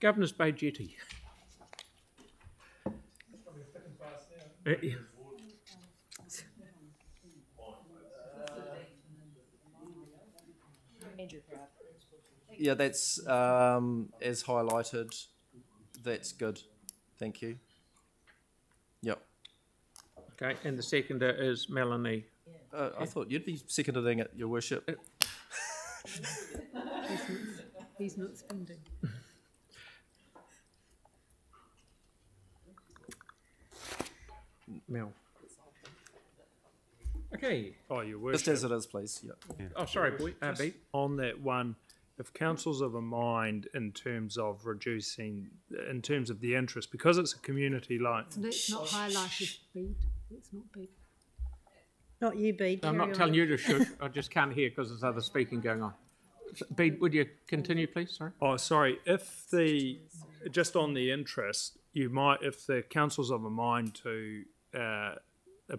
Governor's Bay Jetty. Yeah. Yeah, that's as highlighted. That's good. Thank you. Yep. Okay, and the seconder is Melanie. I thought you'd be seconding it, Your Worship. He's not spending. Mel. Okay. Oh, Your Worship. Just as it is, please. Yep. Yeah. Oh, sorry, boy. B. On that one, if councils of a mind in terms of reducing, in terms of the interest, because it's a community loan. So that's not highlighted, Bede. It's not Bede. Not you, Bede. I'm not telling you to shush. I just can't hear because there's other speaking going on. B, would you continue, please? Sorry. Oh, sorry. If just on the interest, you might, if the council's of a mind to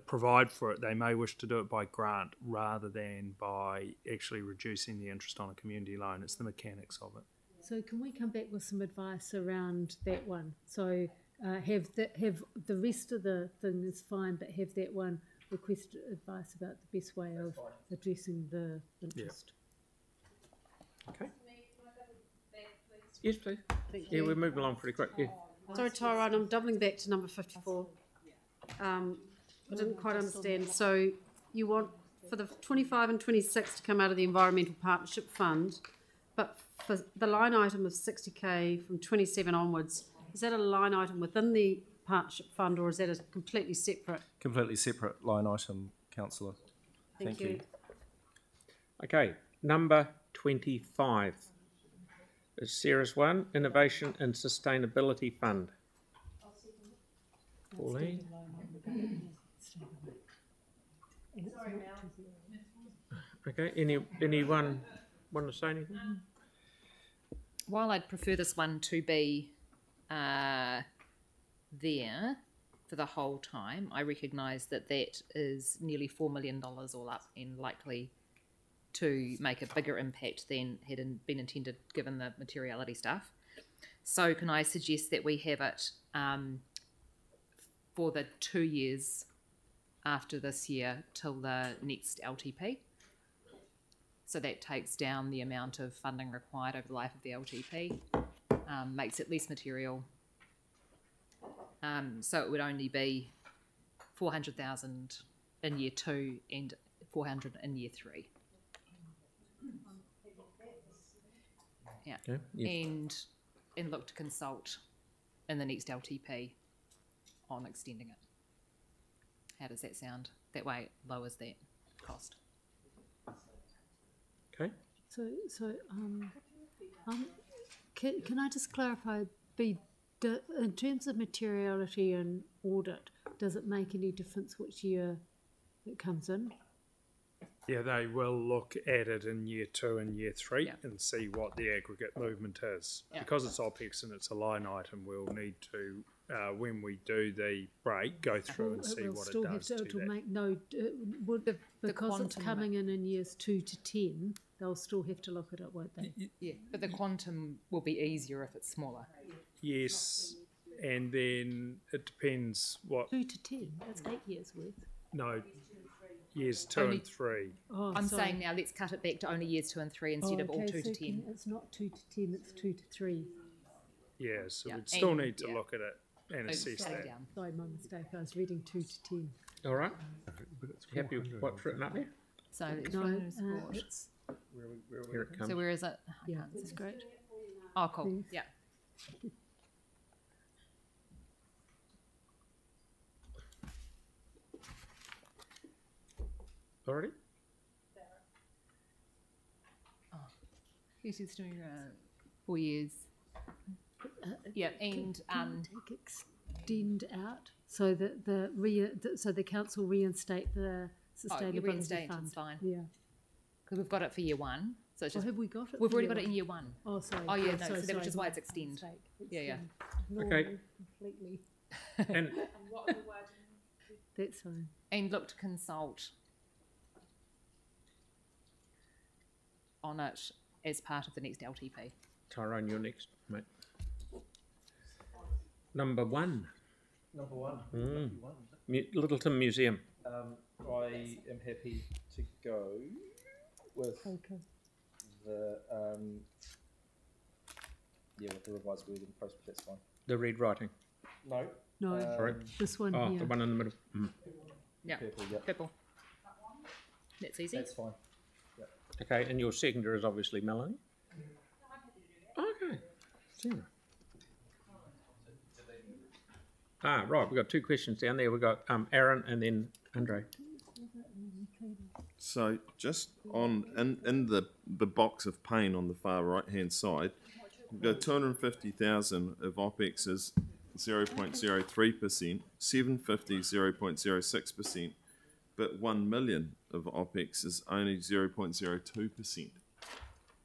provide for it, they may wish to do it by grant rather than by actually reducing the interest on a community loan. It's the mechanics of it. So can we come back with some advice around that one? So have the rest of the thing is fine, but have that one request advice about the best way of addressing the interest. Okay. Yes, please. Yeah, we're moving along pretty quick. Yeah. Sorry, Tyrone, I'm doubling back to number 54. I didn't quite understand. So you want for the 25 and 26 to come out of the Environmental Partnership Fund, but for the line item of 60k from 27 onwards, is that a line item within the Partnership Fund or is that a completely separate? Completely separate line item, Councillor. Thank you. Okay, number 25 is Sarah's one, Innovation and Sustainability Fund. Pauline. Okay, anyone want to say anything? While I'd prefer this one to be there for the whole time, I recognise that that is nearly $4 million all up and likely to make a bigger impact than had been intended given the materiality stuff. So can I suggest that we have it for the 2 years after this year till the next LTP? So that takes down the amount of funding required over the life of the LTP, makes it less material. So it would only be 400,000 in year 2 and 400 in year 3. Yeah, okay, yes. And look to consult in the next LTP on extending it. How does that sound? That way it lowers that cost. Okay. So can I just clarify, in terms of materiality and audit, does it make any difference which year it comes in? Yeah, they will look at it in year 2 and year 3 yeah, and see what the aggregate movement is. Yeah. Because it's OPEX and it's a line item, we'll need to, when we do the break, go through and see what it does to that. Make no, because it's coming in years 2 to 10, they'll still have to look at it, won't they? Yeah, but the quantum will be easier if it's smaller. Yes, and then it depends what... 2 to 10, that's 8 years worth. No, years 2 and 3. Oh, I'm saying now let's cut it back to only years 2 and 3 instead of all 2 to 10. It's not 2 to 10, it's 2 to 3. Yeah, so yeah, we'd still need to look at it and assess that. Down. Sorry, my mistake, I was reading 2 to 10. All right. Happy with what's written up there? So it's Here it comes. So where is it? Yeah, that's great. Oh, cool. Thanks. Yeah. Already? Oh, yes, it's doing 4 years. Yeah, and can we extend out so that the council reinstate the sustainability reinstate fund. it's fine. Yeah, because we've got it for year 1. So it's just have we got it? we've already got it in year 1. Oh, sorry. Oh yeah, no, sorry, so which is why it's extend. Yeah. Okay. Completely. And That's fine. And look to consult on it as part of the next LTP. Tyrone, you're next, mate. Number one, Number one. Littleton Museum. I am happy to go with Okay. the with the revised wording. That's fine. The read writing. No. No, Sorry. this one Oh, here. the one in the middle. Yeah, Purple. Yeah. purple. That's easy. That's fine. Okay, and your seconder is obviously Melanie. Okay, Sarah. Right, we've got two questions down there. We've got Aaron and then Andre. So just on in the box of pain on the far right hand side, we've got 250,000 of OPEX is 0.03%, 750 0.06%, but 1 million of OPEX is only 0.02%.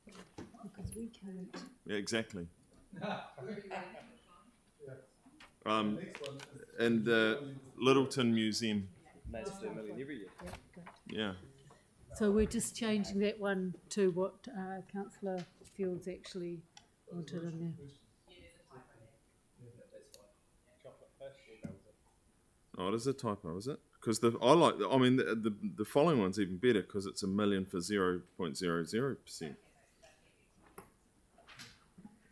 Because we can't. Yeah, exactly. And the Littleton Museum. Makes 2 million every year. Yeah, good. Yeah. So we're just changing that one to what Councillor Fields actually wanted in there. Oh, it is a typo, is it? Because the following one's even better because it's 1 million for 0.00%.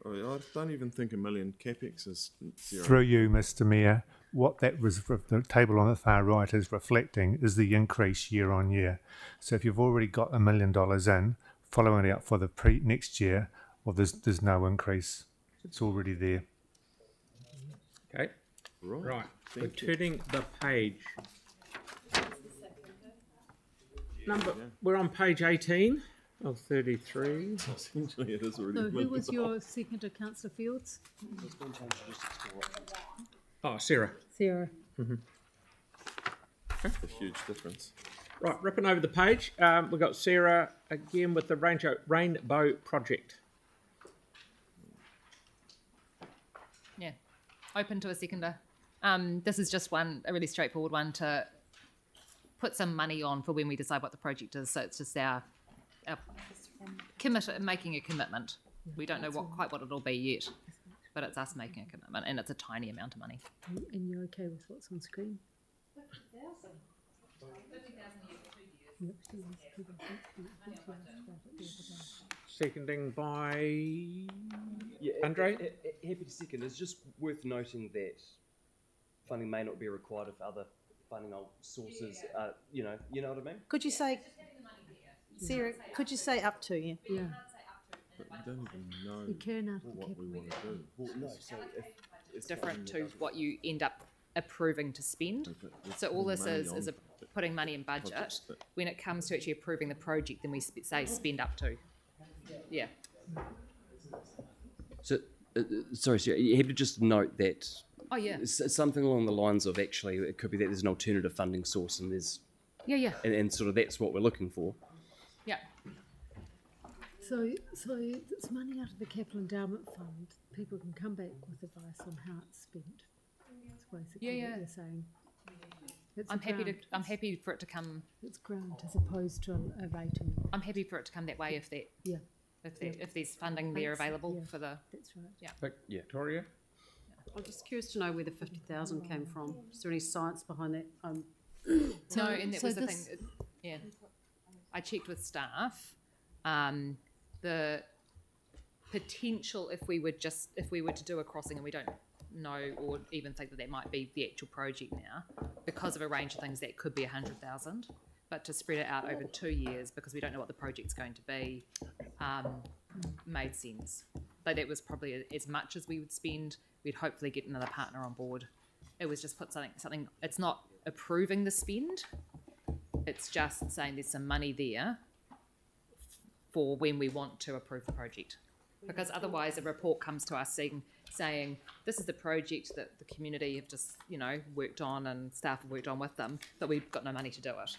I don't even think 1 million capex is 0. Through you, Mr. Mayor, what that was, the table on the far right is reflecting is the increase year on year. So if you've already got $1 million in, following it up for the next year, well, there's no increase. It's already there. Okay, right. We're Thank you. turning the page. We're on page 18 of 33. Essentially, it is already So $1 who million. was your seconder, Councillor Fields? Oh, Sarah. Sarah. A huge difference. Right, ripping over the page, we've got Sarah again with the Rainbow Project. Yeah, open to a seconder. This is just a really straightforward one to put some money on for when we decide what the project is. So it's just our making a commitment. We don't know quite what it'll be yet, but it's us making a commitment, and it's a tiny amount of money. And you're okay with what's on screen? 50,000. Seconding by Yeah, Andre? Happy to second. It's just worth noting that funding may not be required if other funding sources, you know what I mean? Could you say, Sarah, could you say up to, yeah? Yeah, But we don't even know you can after what capital. we want to do. Well, no, so if It's different to what you end up approving to spend. So all this is putting money in budget. When it comes to actually approving the project, then we say spend up to. Yeah. So, sorry, Sarah, you have to just note that Oh yeah. it's something along the lines of actually it could be that there's an alternative funding source and Yeah. and sort of that's what we're looking for. Yeah. So it's money out of the Capital Endowment Fund. People can come back with advice on how it's spent. That's basically Yeah. what you're saying. It's a I'm grant. happy for it to come. It's grant as opposed to a rating. I'm happy for it to come that way Yeah, if there's funding there Thanks, available yeah. for the. that's right. Victoria? I'm just curious to know where the 50,000 came from. Is there any science behind that? No, and that so was the this- thing. Yeah, I checked with staff. The potential if we were to do a crossing and we don't know or even think that might be the actual project now, because of a range of things, that could be 100,000. But to spread it out over 2 years because we don't know what the project's going to be, made sense. But that was probably as much as we would spend. We'd hopefully get another partner on board. It was just put something. It's not approving the spend. It's just saying there's some money there for when we want to approve the project. Because otherwise a report comes to us saying this is the project that the community have just, worked on and staff have worked on with them, but we've got no money to do it.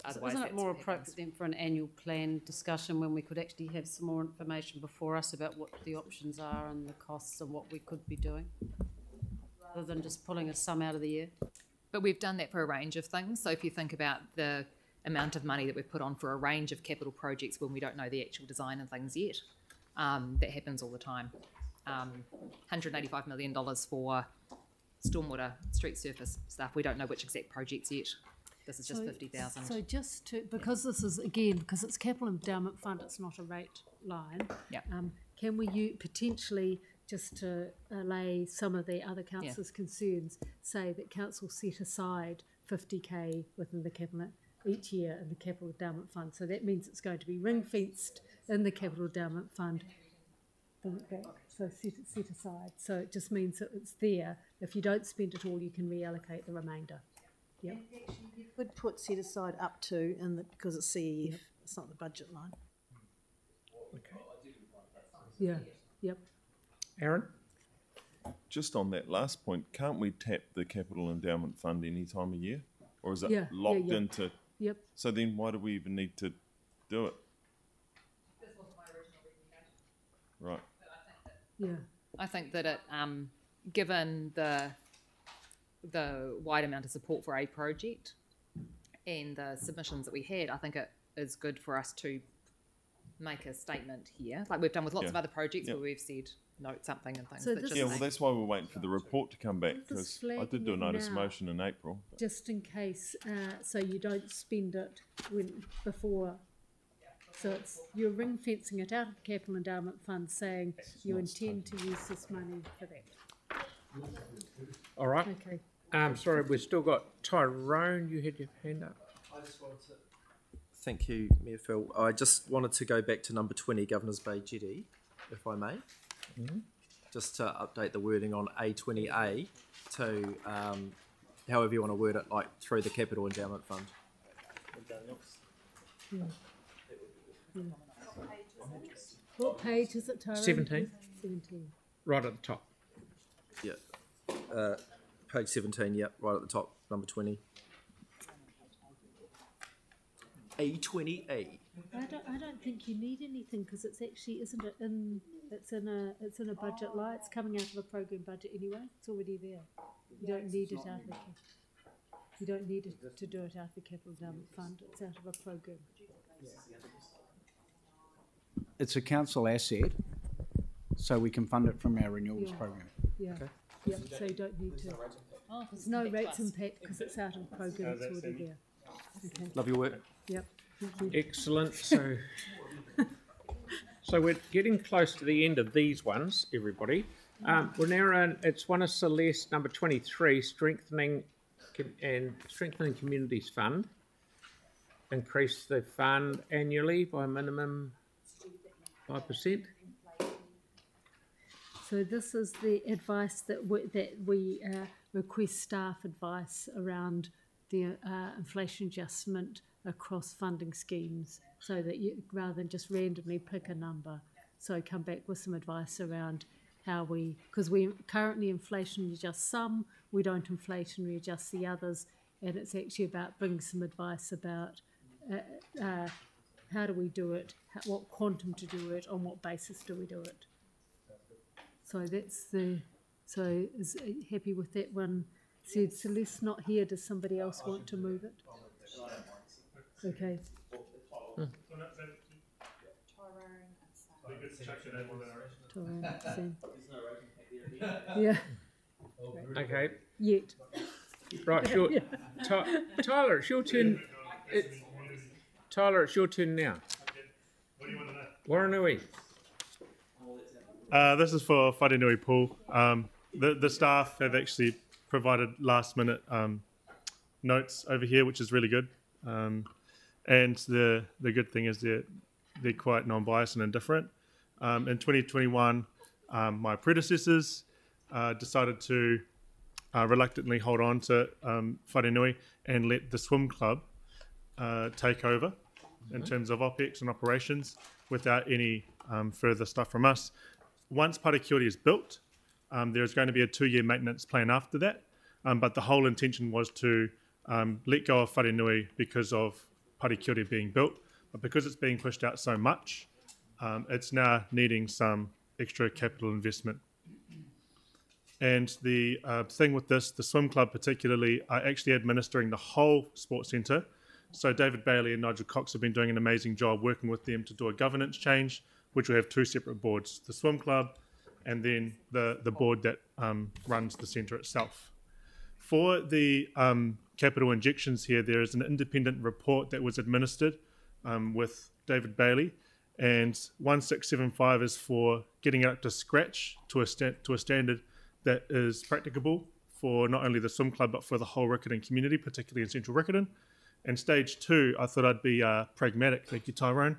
Otherwise, Isn't it that's more what happens. appropriate then for an annual plan discussion when we could actually have some more information before us about what the options are and the costs and what we could be doing? Rather than just pulling a sum out of the air? But we've done that for a range of things. So if you think about the amount of money that we've put on for a range of capital projects when we don't know the actual design and things yet, that happens all the time. $185 million for stormwater street surface stuff. We don't know which exact projects yet. This is just 50,000. So just to, because this is, again, because it's capital endowment fund, it's not a rate line. Yeah. Can we potentially, just to allay some of the other councillors' concerns, say that council set aside 50k within the cabinet each year in the capital endowment fund? So that means it's going to be ring fenced in the capital endowment fund. So set aside. So it just means that it's there. If you don't spend it all, you can reallocate the remainder. Yep. You could put set aside up to, because it's CEF, it's not the budget line. Yeah. Yep. Aaron? Just on that last point, can't we tap the capital endowment fund any time of year? Or is it Yeah, locked yeah. into... Yep. So then why do we even need to do it? Right. Yeah. I think that it, given the wide amount of support for a project and the submissions that we had, I think it is good for us to make a statement here, like we've done with lots of other projects where we've said note something and things. So that this just Yeah, well, that's why we're waiting for the report to come back, Just because I did do a flagging it notice of now. motion in April. But Just in case, so you don't spend it before. So it's, you're ring fencing it out of the capital endowment fund, saying you intend to use this money for that. All right. Okay. Sorry, we've still got Tyrone. You had your hand up. I just wanted to... Thank you, Mayor Phil. I just wanted to go back to number 20, Governor's Bay Jetty, if I may. Just to update the wording on A20A to however you want to word it, like through the Capital Endowment Fund. What page is it, Tyrone? 17. 17. Right at the top. Yeah. Page 17, yep, right at the top, number 20. A20A. I don't think you need anything, because it's actually, isn't it it's in a budget line. It's coming out of a program budget anyway. It's already there. You don't need it out of the you don't need it to do it out of the capital endowment fund. It's out of a program. It's a council asset, so we can fund it from our renewables program. Yeah. Okay. Yep. So you don't need to. There's no rates impact because it's out of the program. It's already there. Okay. Love your work. Yep. Thank you. Excellent. So, so we're getting close to the end of these ones, everybody. We're now in, it's one of Celeste, number 23, strengthening communities fund. Increase the fund annually by a minimum 5%. So this is the advice that we request staff advice around the inflation adjustment across funding schemes, so that you, rather than just randomly pick a number, so come back with some advice around how we, because we currently inflation adjust some, we don't inflation adjust the others, and it's actually about bringing some advice about how do we do it, what quantum to do it, on what basis do we do it. So that's the, so is happy with that one? Said Celeste not here, does somebody else want to move it? Okay. Tyrone, Sam. Yeah. Okay. Yet. Right, sure. Tyler, it's your turn. Tyler, it's your turn now. What do you want to know? Waranui. This is for Wharenui Pool. The staff have actually provided last minute notes over here, which is really good. And the good thing is they're quite non-biased and indifferent. In 2021, my predecessors decided to reluctantly hold on to Wharenui and let the swim club take over in terms of OPEX and operations without any further stuff from us. Once Parakiori is built, there's going to be a 2-year maintenance plan after that, but the whole intention was to let go of Wharenui because of Parakiori being built, but because it's being pushed out so much, it's now needing some extra capital investment. And the thing with this, the swim club particularly, are actually administering the whole sports centre. So David Bailey and Nigel Cox have been doing an amazing job working with them to do a governance change, which will have 2 separate boards, the swim club and then the board that runs the centre itself. For the capital injections here, there is an independent report that was administered with David Bailey, and 1675 is for getting it up to scratch to a standard that is practicable for not only the swim club but for the whole Riccarton community, particularly in central Riccarton. And stage 2, I thought I'd be pragmatic, thank you Tyrone,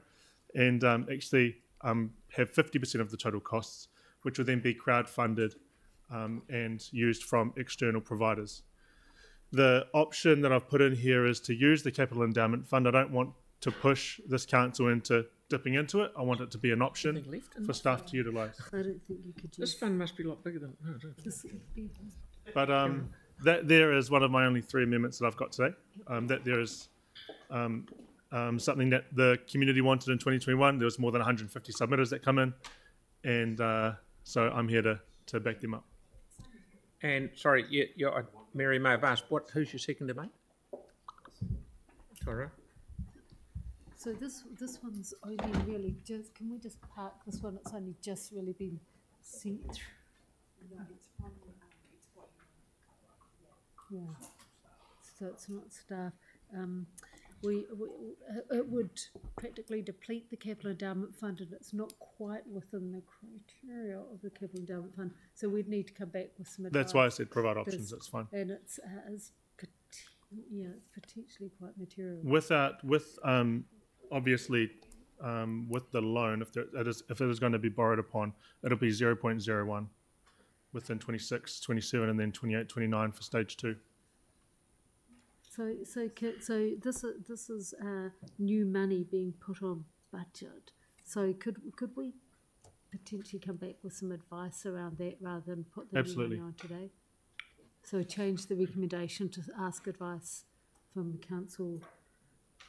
and actually have 50% of the total costs, which will then be crowd-funded and used from external providers. The option that I've put in here is to use the Capital Endowment Fund. I don't want to push this council into dipping into it. I want it to be an option for staff to utilise. I don't think you could use. This fund must be a lot bigger than. No, I don't think. This would be- But that there is one of my only 3 amendments that I've got today. That there is something that the community wanted in 2021. There was more than 150 submitters that come in, and so I'm here to back them up. And sorry, Mary may have asked, who's your seconder, mate? Tara? So this one's only really just, can we just park this one? It's only just really been sent through. Yeah, so it's not staff. It would practically deplete the Capital Endowment Fund, and it's not quite within the criteria of the Capital Endowment Fund. So we'd need to come back with some advice. That's why I said provide options. That's fine. And it's potentially quite material. With obviously with the loan, if it is going to be borrowed upon, it'll be 0.01 within 26, 27, and then 28, 29 for stage 2. So this is new money being put on budget. So could we potentially come back with some advice around that rather than put the new money on today? So change the recommendation to ask advice from council,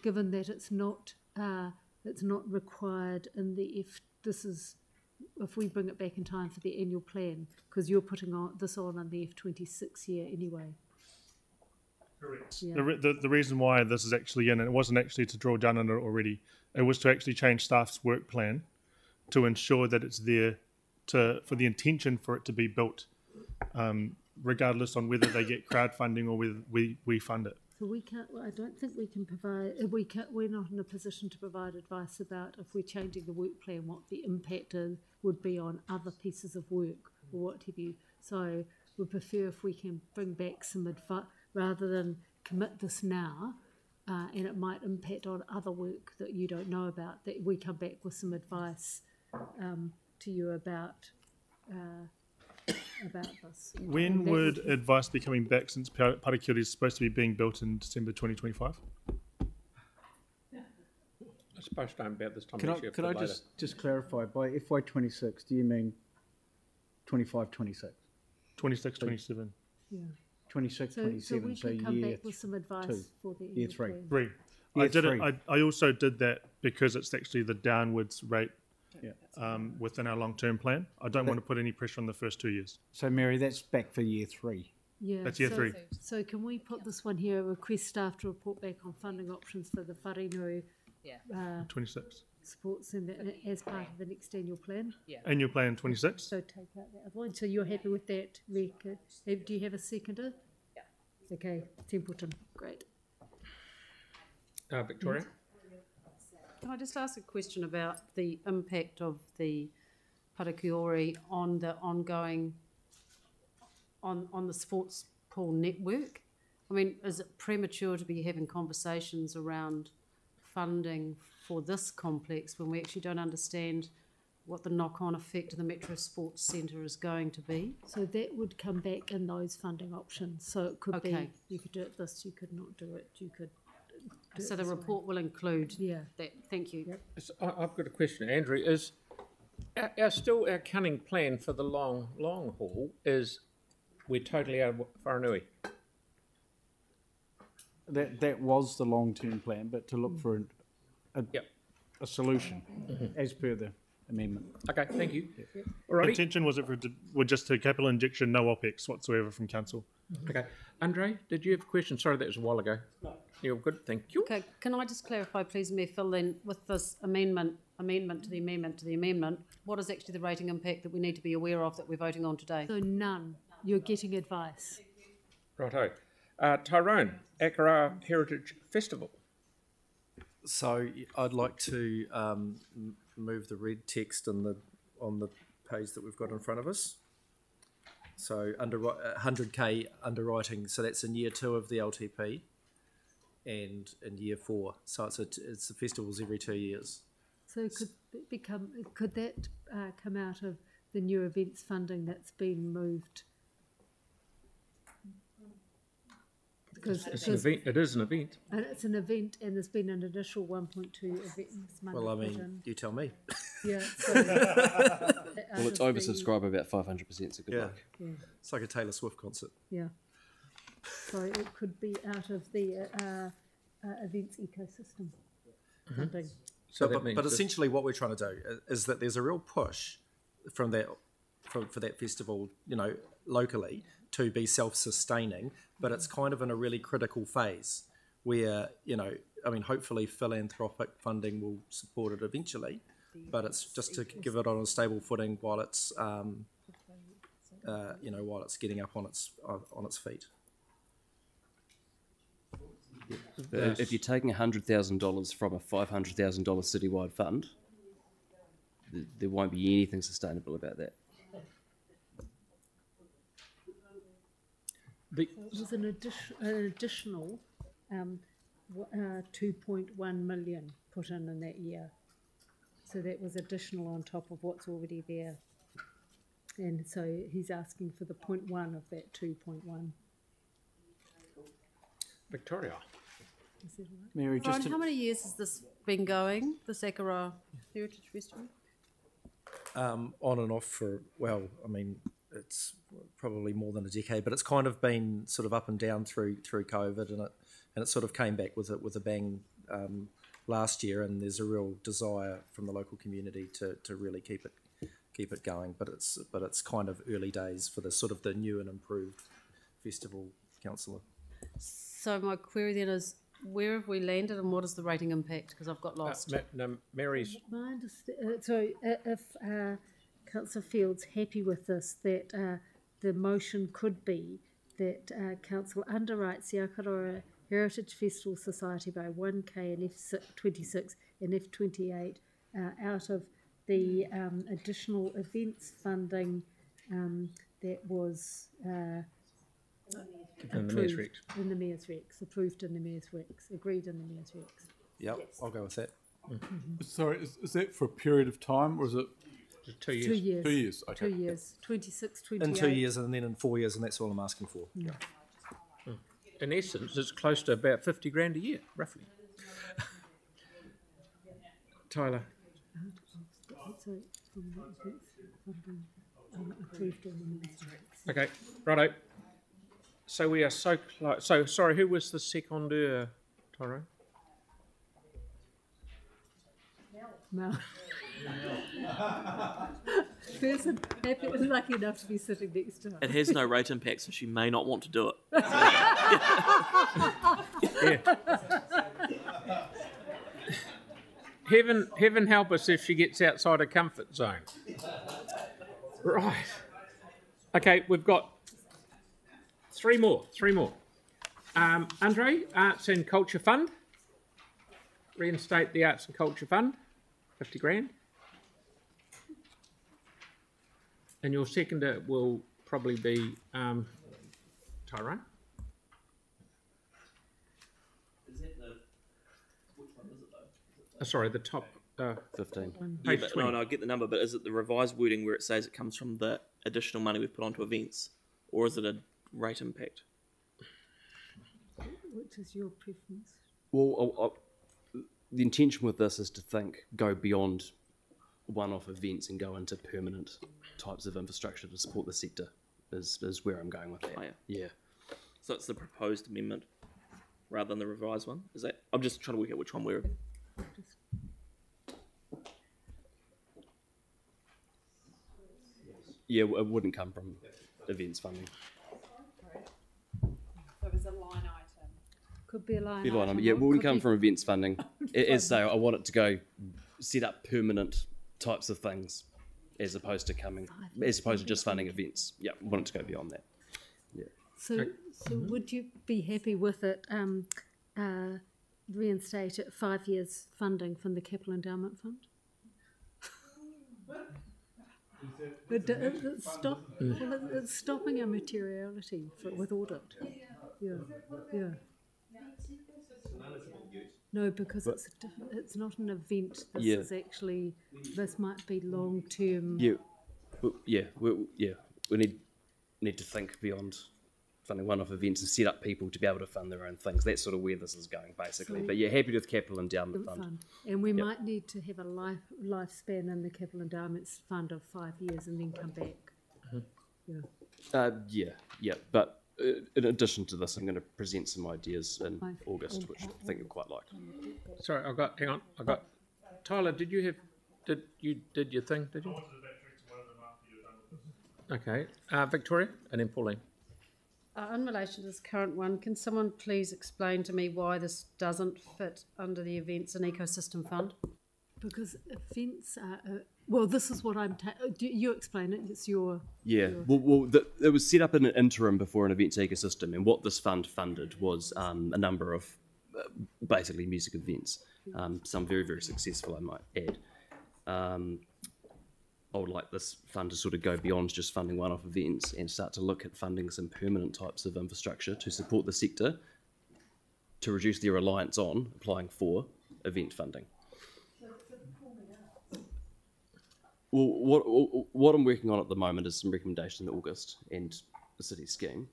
given that it's not required in the if we bring it back in time for the annual plan, because you're putting this on in the F26 year anyway. Correct. Yeah. The reason why this is actually in, and it wasn't actually to draw down on it already, it was to actually change staff's work plan to ensure that it's there for the intention for it to be built, regardless on whether they get crowdfunding or whether we fund it. So we can't. I don't think we can provide. We're not in a position to provide advice about if we're changing the work plan, what the impact would be on other pieces of work or what have you. So we prefer if we can bring back some advice rather than commit this now, and it might impact on other work that you don't know about. That we come back with some advice to you about this. When would advice be coming back, since Parakuri is supposed to be being built in December 2025? I suppose I'm about this time next year. Could I just clarify, by FY26, do you mean 25, 26? 26, 27. Yeah. 26, So 27, we so can come year back with some advice 2, for the year 3. plan. 3. Year I did 3. it. I also did that because it's actually the downwards rate Yeah. within our long-term plan. I don't want to put any pressure on the first 2 years. So Mary, that's back for year 3. Yeah. That's year 3. So can we put this one here, request staff to report back on funding options for the Wharenui 26. support centre as part of the next annual plan? Yeah. Annual plan 26. So take out that other one. So you're happy with that, Reka? Do you have a seconder? Yeah. Okay, Templeton, great. Victoria? Can I just ask a question about the impact of the Parakiori on the ongoing, on the sports pool network? I mean, is it premature to be having conversations around funding for this complex when we actually don't understand what the knock-on effect of the Metro Sports Centre is going to be? So that would come back in those funding options. So it could be, you could do it this, you could not do it, you could do So it the this way. report will include that. Thank you. Yep. I've got a question, Andrew. Is our cunning plan for the long haul is we're totally out of Wharenui? That was the long-term plan, but to look for a solution as per the amendment. Okay, thank you. Alrighty. Intention was it for just a capital injection, no OPEX whatsoever from council. Okay. Andre, did you have a question? Sorry, that was a while ago. No. You're good, thank you. Okay, can I just clarify, please, Mayor Phil, then, with this amendment to the amendment, what is actually the rating impact that we need to be aware of that we're voting on today? So none. You're getting advice. Righto. Tyrone, Akara Heritage Festival. So I'd like to move the red text on the page that we've got in front of us. So 100k underwriting. So that's in year 2 of the LTP, and in year 4. So it's the festivals every 2 years. So could that come out of the new events funding that's been moved? Because It's an event. It is an event. And it's an event, and there's been an additional 1.2 events money. Well, I put mean, in. you tell me. Yeah. So Well, it's oversubscribed by about 500%, so good luck. Yeah. It's like a Taylor Swift concert. Yeah. So it could be out of the events ecosystem funding. So but essentially what we're trying to do is that there's a real push for that festival, locally, to be self-sustaining, but it's kind of in a really critical phase where, hopefully philanthropic funding will support it eventually, but it's just to give it on a stable footing while it's, while it's getting up on its feet. If you're taking $100,000 from a $500,000 citywide fund, there won't be anything sustainable about that. It was an additional 2.1 million put in that year. So that was additional on top of what's already there. And so he's asking for the 0.1 of that 2.1. Victoria. Is that right? Mary, Ryan, how many years has this been going, the Akara Heritage Festival? On and off for, it's probably more than a decade, but it's kind of been sort of up and down through COVID, and it sort of came back with a bang last year, and there's a real desire from the local community to really keep it going, but it's kind of early days for the sort of the new and improved festival, councillor. So my query then is, where have we landed and what is the rating impact? Because I've got lost. Mary's. My understanding, so if Councillor Field's happy with this, that the motion could be that Council underwrites the Aotearoa Heritage Festival Society by 1k in F26 and F28 out of the additional events funding that was In the Mayor's Rex. In the Mayor's Rex, approved in the Mayor's Rex, agreed in the Mayor's Rex. Yep, Yes. I'll go with that. Sorry, is that for a period of time, or is it 2 years? 2 years. 2 years? Okay. 2 years, 26, 28. In 2 years, and then in 4 years, and that's all I'm asking for. Yeah. In essence, it's close to about 50 grand a year, roughly. Tyler. So, from the events funding, approved in the Mayor's Rex. Okay, righto. So we are so close. So, sorry, who was the seconder, Tyrone? Mel. Person lucky enough to be sitting next to her. It has no rate impact, so she may not want to do it. Heaven help us if she gets outside her comfort zone. Right. Okay, we've got three more. Andre, Arts and Culture Fund. Reinstate the Arts and Culture Fund, 50 grand. And your seconder will probably be Tyrone. Sorry, the top 15. Yeah, but no, I get the number, but is it the revised wording where it says it comes from the additional money we've put onto events, or is it a rate impact? Which is your preference? Well, the intention with this is to go beyond one-off events and go into permanent types of infrastructure to support the sector is where I'm going with that. Oh, yeah. So it's the proposed amendment rather than the revised one? Is that? I'm just trying to work out which one we're... Yeah, it wouldn't come from events funding. So is a line item. Could be a line Yeah, item. it or wouldn't could come be- from events funding. As say, I want it to go set up permanent types of things, as opposed to just funding events. Yeah, I want it to go beyond that. Yeah. So would you be happy with it reinstate at 5 years funding from the Capital Endowment Fund? It's stopping our materiality with audit. Yeah. No, because it's not an event. This is actually, this might be long term. We need to think beyond funding one-off events and set up people to be able to fund their own things. That's sort of where this is going, basically. But yeah, happy with Capital Endowment Fund. And we might need to have a lifespan in the Capital Endowments Fund of 5 years and then come back. But in addition to this, I'm going to present some ideas in August, which I think you'll quite like. Sorry, hang on. Tyler, did you your thing, did you? Okay. Victoria, and then Pauline. In relation to this current one, can someone please explain to me why this doesn't fit under the Events and Ecosystem Fund? Because events are, this is what I'm, you explain it, it's your... Yeah, it was set up in an interim before an events ecosystem, and what this fund funded was a number of basically music events, some very, very successful, I might add. I would like this fund to sort of go beyond just funding one-off events and start to look at funding some permanent types of infrastructure to support the sector, to reduce their reliance on applying for event funding. Well, what I'm working on at the moment is some recommendations in August and the city scheme.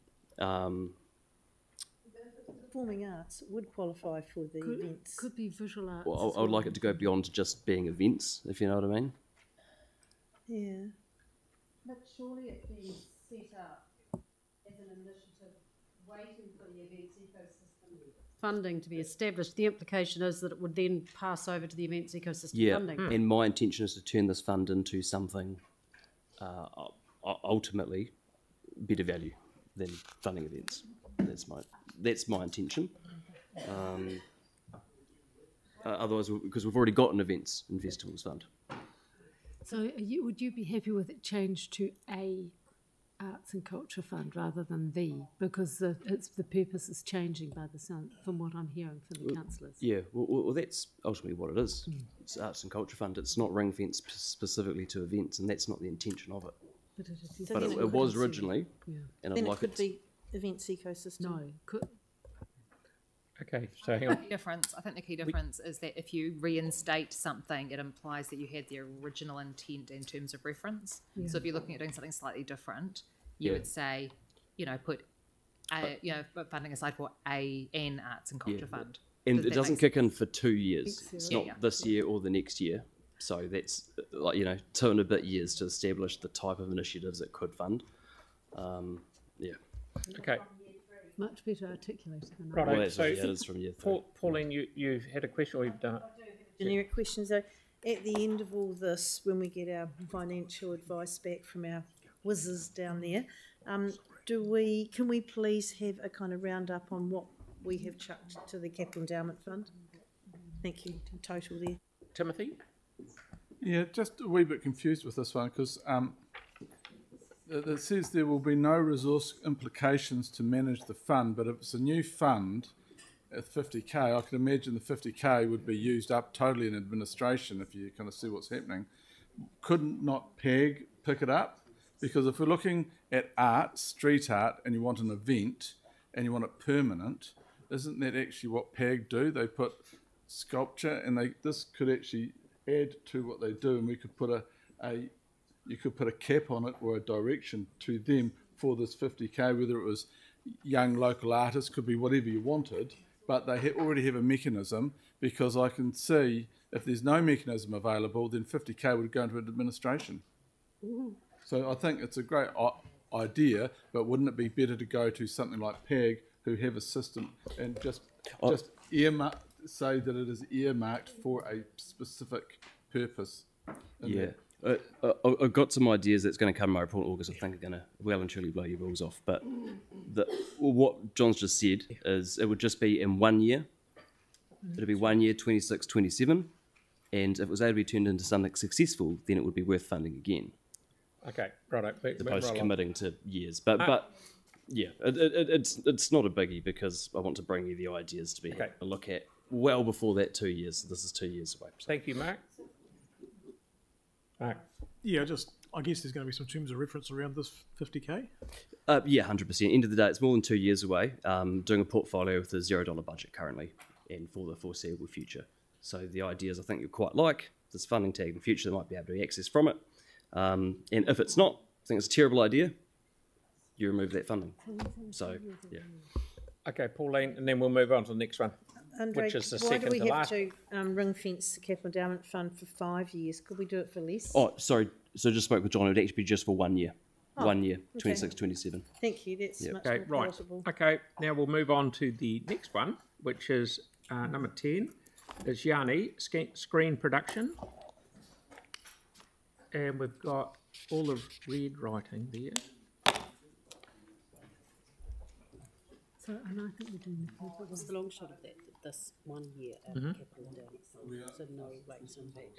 Performing arts would qualify for the events. Could be visual arts. Well, I would like it to go beyond just being events, if you know what I mean. Yeah. But surely it's being set up as an initiative waiting for the events ecosystem funding to be established. The implication is that it would then pass over to the events ecosystem funding. And my intention is to turn this fund into something ultimately better value than funding events. That's my intention. Otherwise, because we've already got an events and festivals fund. So would you be happy with it changed to a Arts and Culture Fund rather than the? Because the purpose is changing by the sound, from what I'm hearing from the councillors. Yeah, well, that's ultimately what it is. It's Arts and Culture Fund. It's not ring-fenced specifically to events, and that's not the intention of it. But it was originally, and I'd like it could be events ecosystem. No, could. Okay, so hang on. I think the key difference is that if you reinstate something, it implies that you had the original intent in terms of reference. Yeah. So if you're looking at doing something slightly different, you would say, put funding aside for an Arts and Culture Fund. And it doesn't kick in for 2 years. It's not this year or the next year. So that's 2 and a bit years to establish the type of initiatives it could fund. Okay. Much better articulated than right. Well, So, it is from year 3. Pauline, you had a question, or you've done Generic questions though. At the end of all this, when we get our financial advice back from our whizzes down there, can we please have a kind of roundup on what we have chucked to the Capital Endowment Fund? Thank you. Total there. Timothy? Yeah, just a wee bit confused with this one because it says there will be no resource implications to manage the fund, but if it's a new fund at 50k, I can imagine the 50k would be used up totally in administration if you kind of see what's happening. Couldn't not PEG pick it up? Because if we're looking at art, street art, and you want an event and you want it permanent, isn't that actually what PEG do? They put sculpture, and this could actually add to what they do, and we could put you could put a cap on it or a direction to them for this 50k, whether it was young local artists, could be whatever you wanted, but they already have a mechanism, because I can see if there's no mechanism available, then 50k would go into administration. Ooh. So I think it's a great idea, but wouldn't it be better to go to something like PEG, who have a system, and just say that it is earmarked for a specific purpose? Yeah. I've got some ideas that's going to come in my report in August. I think are going to well and truly blow your balls off. But what John's just said is it would just be in 1 year. It'll be 1 year, 26, 27. And if it was able to be turned into something successful, then it would be worth funding again. Okay, right. As opposed to committing to years. But yeah, it's not a biggie because I want to bring you the ideas to be a look at well before that 2 years. This is 2 years away. So. Thank you, Mark. Mark. Yeah, I guess there's going to be some terms of reference around this 50K. Yeah, 100%. End of the day, it's more than 2 years away. Doing a portfolio with a $0 budget currently and for the foreseeable future. So the ideas I think you'll quite like. There's funding tag in the future that might be able to access from it. And if it's not, I think it's a terrible idea, you remove that funding. So, yeah. Okay, Pauline, and then we'll move on to the next one, Andre, which is the why second do to we have last. to ring fence the capital endowment fund for 5 years? Could we do it for less? Oh, sorry. So just spoke with John. It would actually be just for 1 year. Oh, 1 year, okay. 26, 27. Thank you. That's much Okay, more right. palatable. Okay, now we'll move on to the next one, which is number 10. It's Yanni, screen production. And we've got all the red writing there. So, and I think we're doing the What's the long shot of that? This 1 year capital endowment fund, so no rates impact.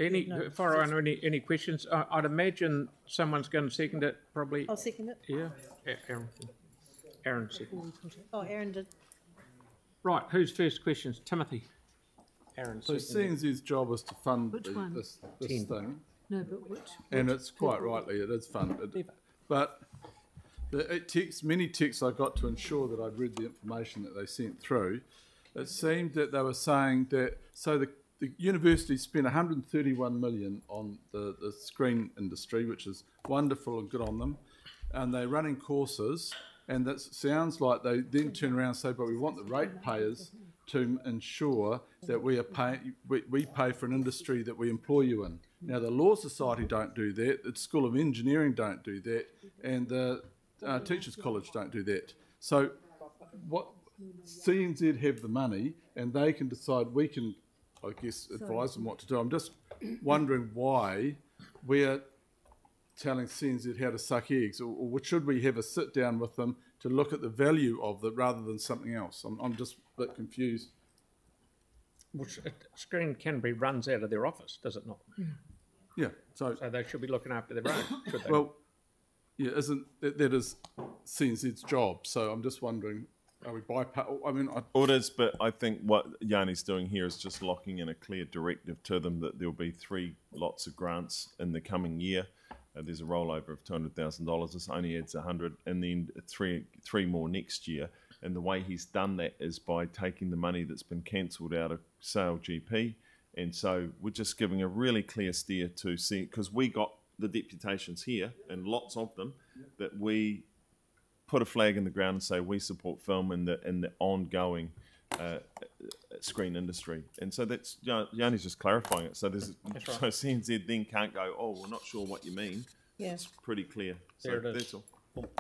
Any questions? I'd imagine someone's going to second it, probably. I'll second it. Yeah, Aaron second. Oh, Aaron did. Right, who's first questions? Timothy. Aaron So seconded. CNZ's job is to fund Which one? this 10. thing. No, but which? And it's quite rightly, it is funded. But many texts I got to ensure that I'd read the information that they sent through. It seemed that they were saying that, so the university spent 131 million on the screen industry, which is wonderful and good on them. And they're running courses, and that sounds like they then turn around and say, but we want the ratepayers to ensure that we pay for an industry that we employ you in. Now, the Law Society don't do that, the School of Engineering don't do that, and the Teachers College don't do that. So what CNZ have the money, and they can decide, we can, I guess, advise them what to do. I'm just wondering why we're telling CNZ how to suck eggs, or should we have a sit down with them to look at the value of it rather than something else? I'm just a bit confused. Which Screen Canterbury runs out of their office, does it not? Yeah, so they should be looking after their own, should they? Well, yeah, that is CNZ's job? So I'm just wondering, are we bypass? I mean, it is, but I think what Yanni's doing here is just locking in a clear directive to them that there'll be 3 lots of grants in the coming year. There's a rollover of $200,000. This only adds 100, and then three more next year. And the way he's done that is by taking the money that's been cancelled out of Sale GP. And so we're just giving a really clear steer to see, because we got the deputations here, and lots of them, that we put a flag in the ground and say we support film in the ongoing screen industry. And so that's, Yanni's just clarifying it. So there's That's right. so CNZ then can't go, oh, we're not sure what you mean. Yeah. It's pretty clear. So There it is. that's all.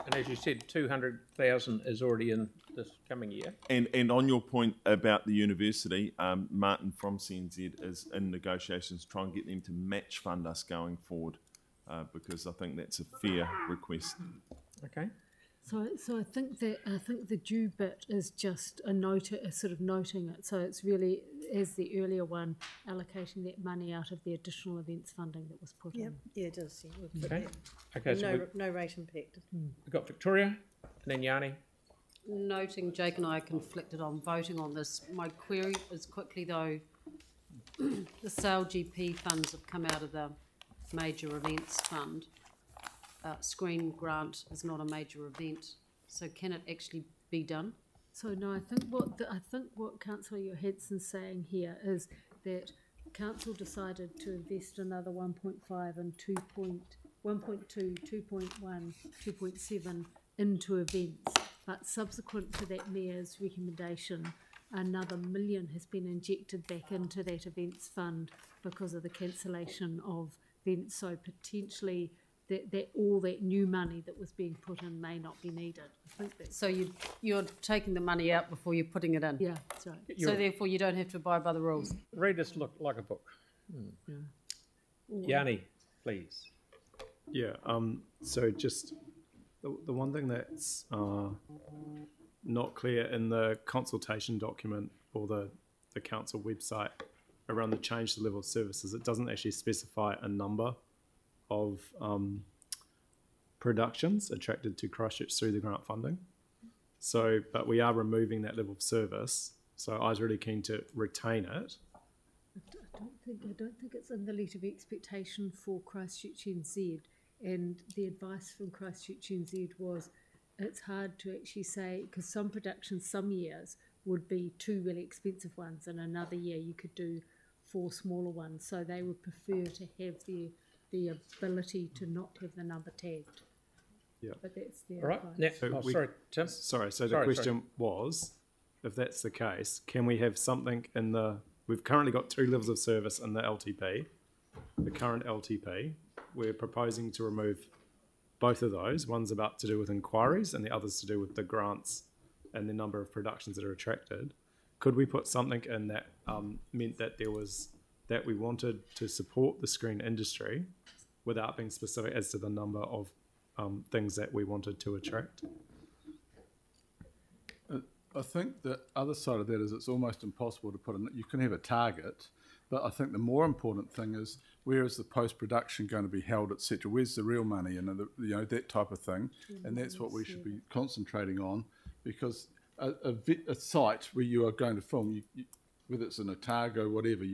And as you said, 200,000 is already in this coming year. And on your point about the university, Martin from CNZ is in negotiations to try and get them to match fund us going forward, because I think that's a fair request. Okay. So I think the due bit is just a sort of noting it. So it's really, as the earlier one, allocating that money out of the additional events funding that was put in. Yeah, it does. Yeah, we'll put Okay. that. Okay. So No rate impact. we've got Victoria, and then Yanni. Noting Jake and I are conflicted on voting on this. My query is quickly though, the Sale GP funds have come out of the major events fund. Screen grant is not a major event, so can it actually be done? So no, I think what Councillor Johansson's saying here is that Council decided to invest another 1.5 and 2.2, 2.1, 2.7 into events, but subsequent to that Mayor's recommendation, another $1 million has been injected back into that events fund because of the cancellation of events. So potentially that all that new money that was being put in may not be needed. I think that's So you're taking the money out before you're putting it in? yeah, that's right. So therefore you don't have to abide by the rules? Read this look like a book. Yanni, please. Yeah, so just the one thing that's not clear in the consultation document or the council website around the change to level of services, it doesn't actually specify a number of productions attracted to Christchurch through the grant funding. So, but we are removing that level of service. So I was really keen to retain it. I don't think it's in the letter of expectation for Christchurch NZ, and the advice from Christchurch NZ was it's hard to actually say, because some productions some years would be 2 really expensive ones, and another year you could do 4 smaller ones. So they would prefer to have the ability to not have the number tagged. Yeah. But that's their All right. advice. Now, sorry, Tim. Sorry. So the question was, if that's the case, can we have something in the? We've currently got 2 levels of service in the LTP, the current LTP. We're proposing to remove both of those. One's about to do with inquiries, and the other's to do with the grants and the number of productions that are attracted. Could we put something in that meant that that we wanted to support the screen industry without being specific as to the number of things that we wanted to attract? I think the other side of that is it's almost impossible to put in. You can have a target, but I think the more important thing is where is the post-production going to be held, etc. Where's the real money, and that type of thing, and that's what we should be concentrating on, because a site where you are going to film, whether it's in Otago, whatever,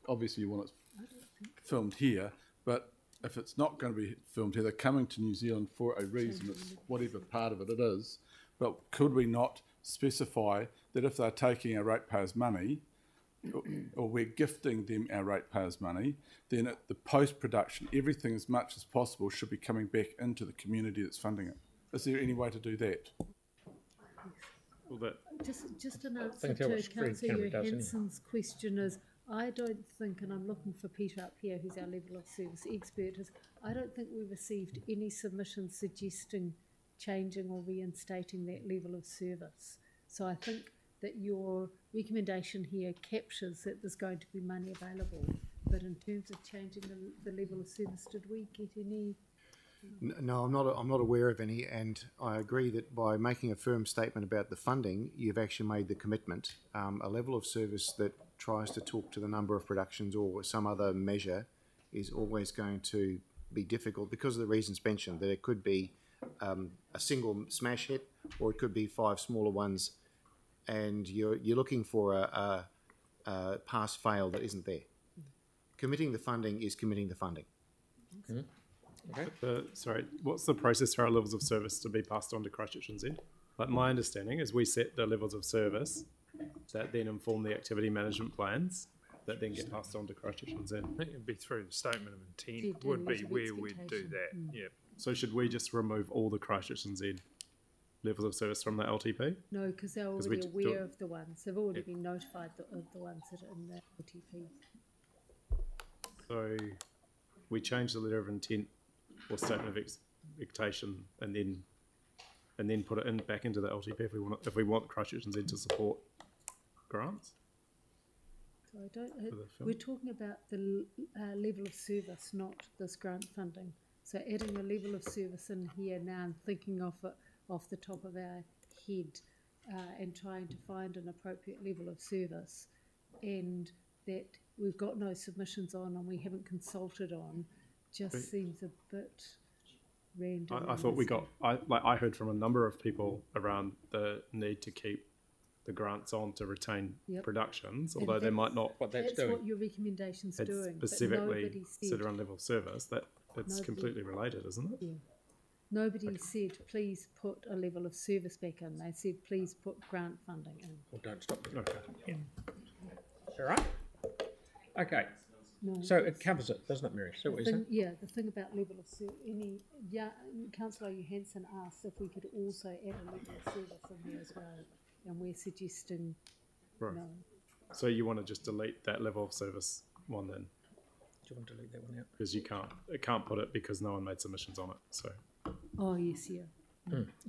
obviously you want it filmed here, but if it's not going to be filmed here, they're coming to New Zealand for a reason. It's whatever part of it is. But could we not specify that if they're taking our ratepayers' money, or we're gifting them our ratepayers' money, then at the post-production, everything as much as possible should be coming back into the community that's funding it. Is there any way to do that? Well, Just an answer to Councillor Johansson's question is, I don't think, and I'm looking for Peter up here, who's our level of service expert, I don't think we received any submissions suggesting changing or reinstating that level of service. So I think that your recommendation here captures that there's going to be money available. But in terms of changing the level of service, did we get any? No, I'm not aware of any, and I agree that by making a firm statement about the funding, you've actually made the commitment. A level of service that tries to talk to the number of productions or some other measure is always going to be difficult because of the reasons mentioned, that it could be a single smash hit, or it could be 5 smaller ones, and you're looking for a pass-fail that isn't there. Committing the funding is committing the funding. Okay. Sorry, what's the process for our levels of service to be passed on to Christchurch NZ? Like, my understanding is we set the levels of service that then inform the activity management plans that then get passed on to Christchurch NZ. I think it'd be through the statement of intent would be where we'd do that. Yeah. So should we just remove all the Christchurch NZ levels of service from the LTP? No, because they're already aware of the ones. They've already been notified of the ones that are in the LTP. So we change the letter of intent or statement of expectation, and then put it back into the LTP if we want Christchurch NZ to support grants. So I don't. We're talking about the level of service, not this grant funding. So adding a level of service in here now and thinking of it off the top of our head, and trying to find an appropriate level of service, and that we've got no submissions on and we haven't consulted on, just seems a bit random. I thought I heard from a number of people around the need to keep the grants on to retain productions, although they might not. That's what your recommendation's doing. Specifically sit around level of service. It's completely related, isn't it? Yeah. Nobody said, please put a level of service back in. They said, please put grant funding in. Well, don't stop. Okay. Yeah. All right. Okay. No, so it covers it, doesn't it, Mary? So what is it? Yeah, the thing about level of service, Councillor Johansson asked if we could also add a level of service in there as well, and we're suggesting no. So you want to just delete that level of service one then? Do you want to delete that one out? Because it can't put it because no one made submissions on it. So. Oh yes, yeah.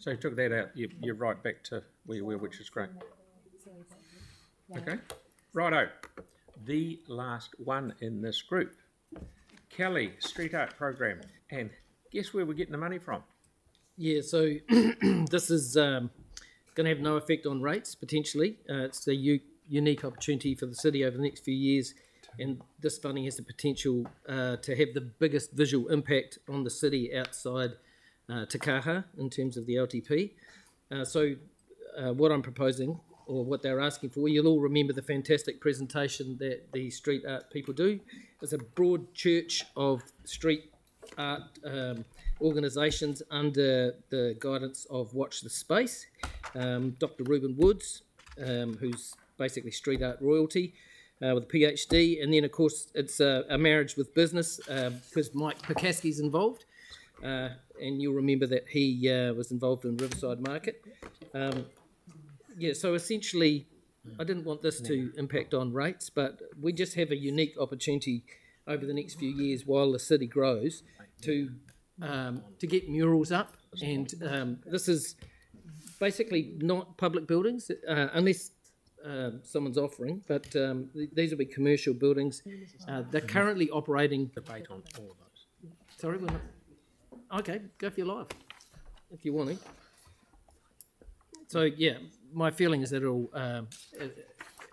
So you took that out. You're right back to where you were, which is great. Okay, righto. The last one in this group, Kelly Street Art Program, and guess where we're getting the money from? Yeah, so this is going to have no effect on rates, potentially. It's a unique opportunity for the city over the next few years, and this funding has the potential to have the biggest visual impact on the city outside Te Kaha in terms of the LTP. What I'm proposing, or what they're asking for, you'll all remember the fantastic presentation that the street art people do. It's a broad church of street art organisations under the guidance of Watch the Space, Dr. Reuben Woods, who's basically street art royalty with a PhD, and then of course it's a marriage with business because Mike Pekaski's involved, and you'll remember that he was involved in Riverside Market. So essentially I didn't want this to impact on rates, but we just have a unique opportunity over the next few years while the city grows to get murals up, and this is basically not public buildings unless someone's offering, but these will be commercial buildings. They're currently operating. Debate on all of those. Sorry, we're not. Okay, go for your live if you want to. So yeah, my feeling is that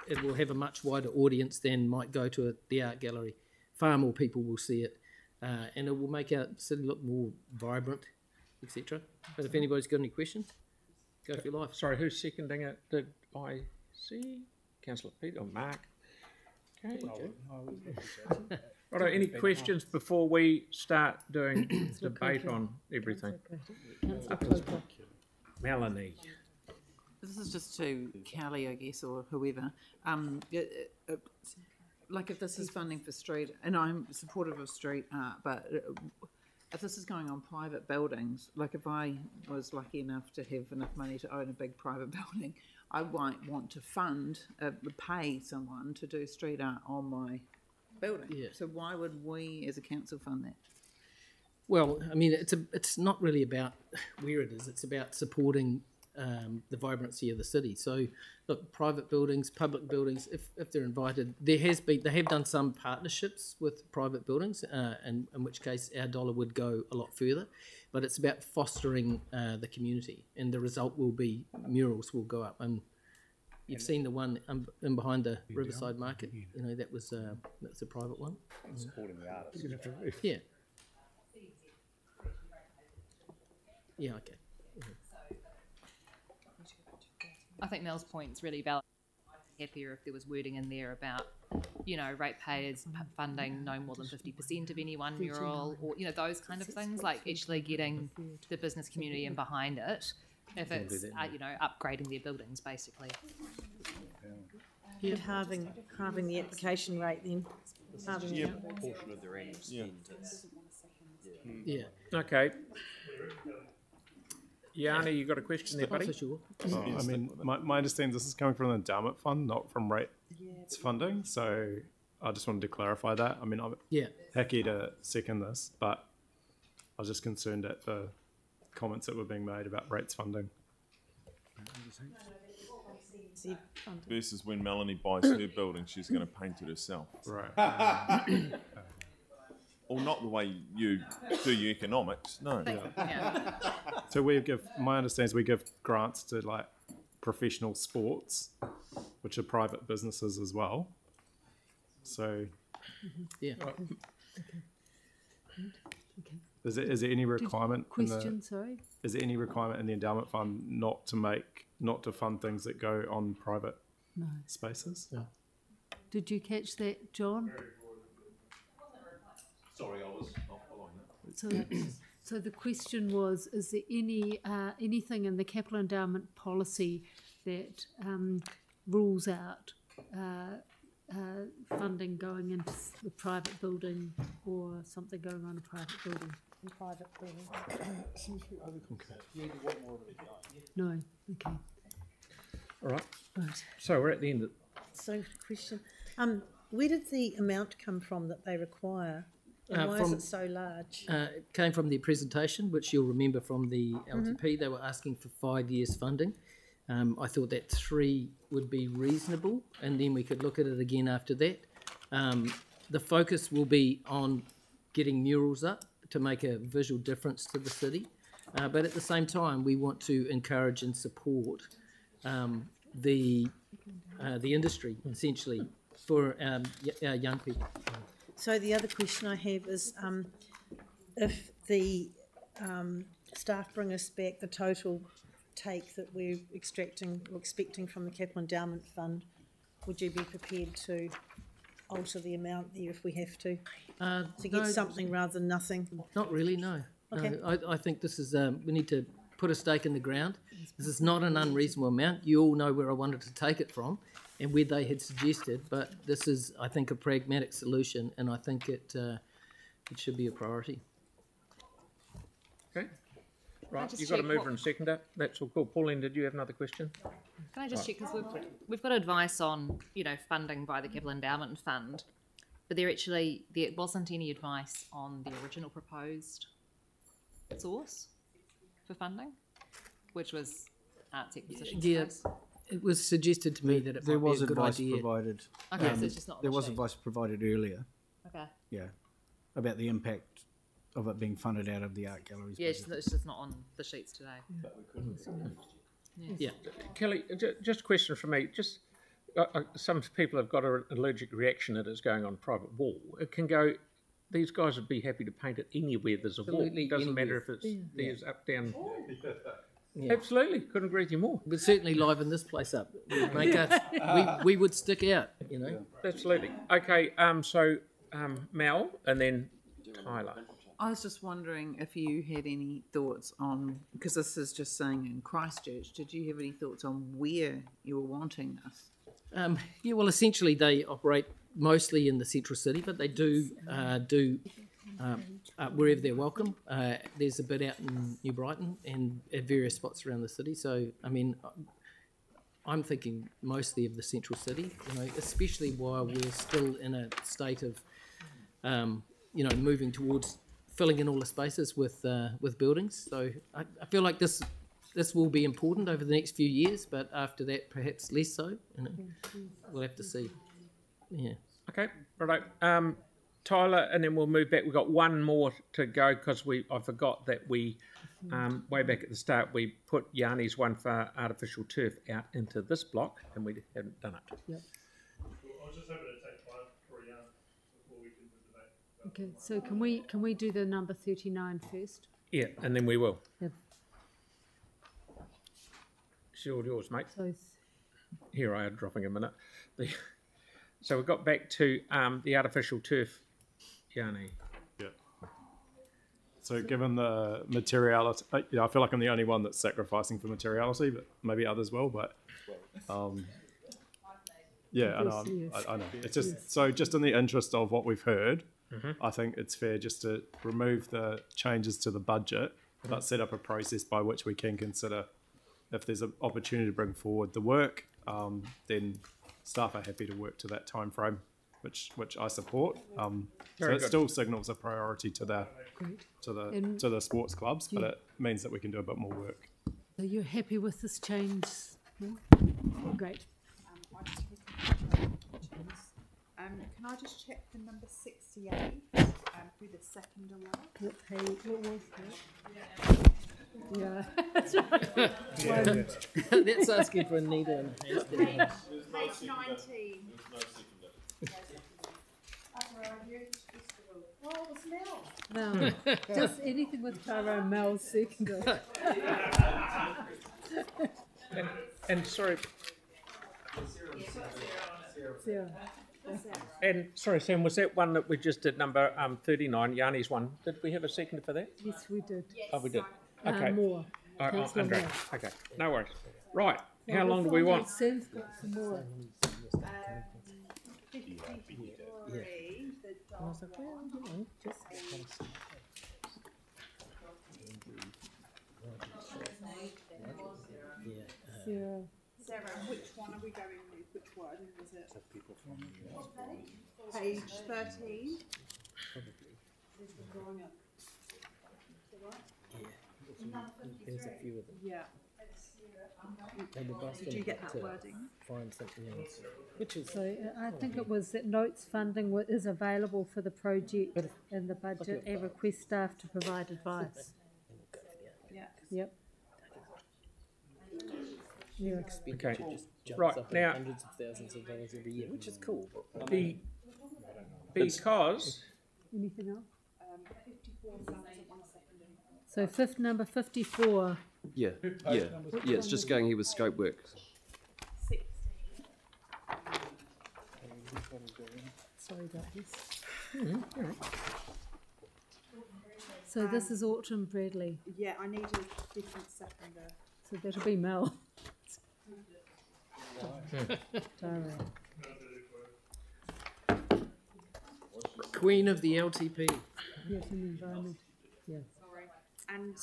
it will have a much wider audience than might go to the art gallery. Far more people will see it, and it will make our city look more vibrant, etc. But if anybody's got any questions, go for your life. Sorry, who's seconding it? Did I see? Councillor Pete or Mark? Okay. Righto, any questions before we start doing debate on everything? Melanie. This is just to Kelly, I guess, or whoever. Like if this is funding for street, and I'm supportive of street art, but if this is going on private buildings, like if I was lucky enough to have enough money to own a big private building, I might want to pay someone to do street art on my building. Yeah. So why would we as a council fund that? Well, I mean, it's not really about where it is. It's about supporting the vibrancy of the city. So, look, private buildings, public buildings, if they're invited, they have done some partnerships with private buildings, in which case our dollar would go a lot further. But it's about fostering the community, and the result will be murals will go up. And you've seen the one in behind the Riverside Market. You know, that's a private one. Supporting the artists. Yeah. Yeah. Okay. I think Mel's point's really valid. I'd be happier if there was wording in there about, ratepayers funding no more than 50% of any one mural, or those kind of things, like actually getting the business community in behind it. If it's upgrading their buildings, basically. And halving the application rate then. Halving it. Portion of their annual spend. Yeah. Okay. Yanni, you got a question there, buddy? I mean, my understanding this is coming from the endowment fund, not from rates funding. So I just wanted to clarify that. I mean, I'm happy to second this, but I was just concerned at the comments that were being made about rates funding. Versus when Melanie buys her building, she's going to paint it herself. Right. Or not the way you do your economics, no. Yeah. So my understanding is we give grants to like professional sports, which are private businesses as well. So, yeah. Is there any requirement? Sorry. Is there any requirement in the endowment fund not to fund things that go on private spaces? No. Did you catch that, John? Sorry, I was not following that. So the question was, is there anything in the capital endowment policy that rules out funding going into the private building or something going on a private building? Seems to be No. Okay. All right. Right. So we're at the end of. So, question: where did the amount come from that they require? And why is it so large? It came from their presentation, which you'll remember from the LTP. They were asking for 5 years funding. I thought that 3 would be reasonable, and then we could look at it again after that. The focus will be on getting murals up, to make a visual difference to the city. But at the same time, we want to encourage and support the industry, essentially, for our young people. So the other question I have is if the staff bring us back the total take that we're expecting from the Capital Endowment Fund, would you be prepared to alter the amount there if we have to get no, something rather than nothing? Not really, no. Okay. No, I think this is, we need to put a stake in the ground. This is not an unreasonable amount. You all know where I wanted to take it from and where they had suggested, but this is, I think, a pragmatic solution, and I think it should be a priority. Okay. Right, you've got a mover and seconder. That's all cool. Pauline, did you have another question? Can I just check, because we've got advice on, funding by the Capital Endowment Fund, but there wasn't any advice on the original proposed source for funding, which was arts acquisition space. It was suggested to me that it might be a good idea. Provided. Okay, so it's just not. There was advice provided earlier. Okay. Yeah, about the impact of it being funded out of the art galleries. Yeah, it's just not on the sheets today. Yeah. Kelly, just a question from me. Just some people have got an allergic reaction that it's going on private wall. It can go. These guys would be happy to paint it anywhere there's a wall. It doesn't matter if it's there's up, down. Yeah. Absolutely, couldn't agree with you more. We'd certainly liven this place up. We'd make us, we would stick out, Absolutely. Okay, so Mel and then Tyler. I was just wondering if you had any thoughts on, because this is just saying in Christchurch, did you have any thoughts on where you were wanting this? Yeah, well, essentially they operate mostly in the central city, but they do wherever they're welcome. There's a bit out in New Brighton and at various spots around the city. So, I mean, I'm thinking mostly of the central city, especially while we're still in a state of, moving towards filling in all the spaces with buildings. So I feel like this will be important over the next few years, but after that, perhaps less so. We'll have to see. Yeah. Okay, right. Tyler, and then we'll move back. We've got one more to go because I forgot that we, way back at the start, we put Yanni's one for artificial turf out into this block, and we haven't done it. Yep. I was just hoping to take time for Jan before we can debate. Okay, so can we do the number 39 first? Yeah, and then we will. Yep. It's all yours, mate. So Here I am dropping a minute. So we got back to the artificial turf, Yanni. Yeah. So given the materiality, I feel like I'm the only one that's sacrificing for materiality, but maybe others will. But yeah, I know. I know. It's just in the interest of what we've heard, I think it's fair just to remove the changes to the budget, but set up a process by which we can consider if there's an opportunity to bring forward the work, then staff are happy to work to that time frame, which I support. So it still signals a priority to the sports clubs, but it means that we can do a bit more work. Are you happy with this change? Great. Can I just check the number 68 through the second one? What page? What was that? Yeah, that's right. That's asking for a needle and Page 19. Oh, the smell. No, just anything with Tyrone Mel's second. And sorry. Sarah. And sorry, Sam, was that one that we just did, number 39, Yanni's one? Did we have a second for that? Yes, we did. Oh, we did. Okay. More. Andre. Okay, no worries. Right, how long do we want? Sam's got some more. 53. I was like, well, just... Sarah. Sarah, which one are we going with? Which one was it? Page 13. There's a few of them. Yeah. Did you get that wording? Find something else. Which is So I think it was that notes funding is available for the project in the budget and request staff to provide advice. Yeah. Yep. Yeah. expenditure Okay. just jumps Right, up now- in hundreds of thousands of dollars every year, which is cool. Because Anything else? 54 sounds at 1 second. So number 54. Yeah, it's just going here with scope work. 60. Sorry about this. So this is Autumn Bradley. Yeah, I need a different seconder. So that'll be Mel. Tara. Queen of the LTP. Yes, in the environment. Yes. Sorry. And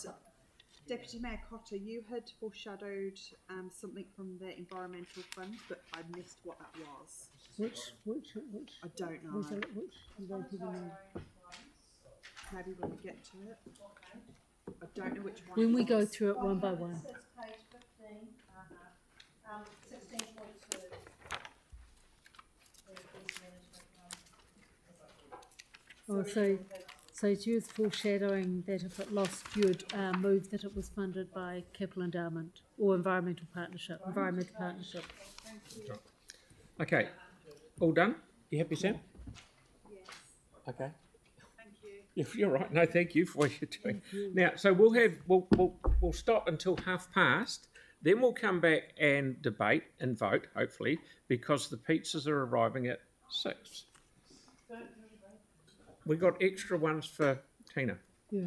Deputy Mayor Cotter, you had foreshadowed something from the Environmental Fund, but I missed what that was. Which? I don't know. Which? You don't even know. Maybe when we get to it. I don't know which one. When it we go was. through it one by one. Page 15, 16.2. Oh, so you was foreshadowing that if it lost, you'd move that it was funded by capital endowment or environmental partnership. okay, all done? You happy, Sam? Yes. Okay. Thank you. You're right. No, thank you for what you're doing. Now, so we'll stop until past. Then we'll come back and debate and vote, hopefully, because the pizzas are arriving at 6. We got extra ones for Tina. Yeah.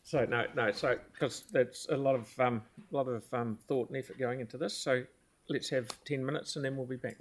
So so because that's a lot of thought and effort going into this. So let's have 10 minutes and then we'll be back.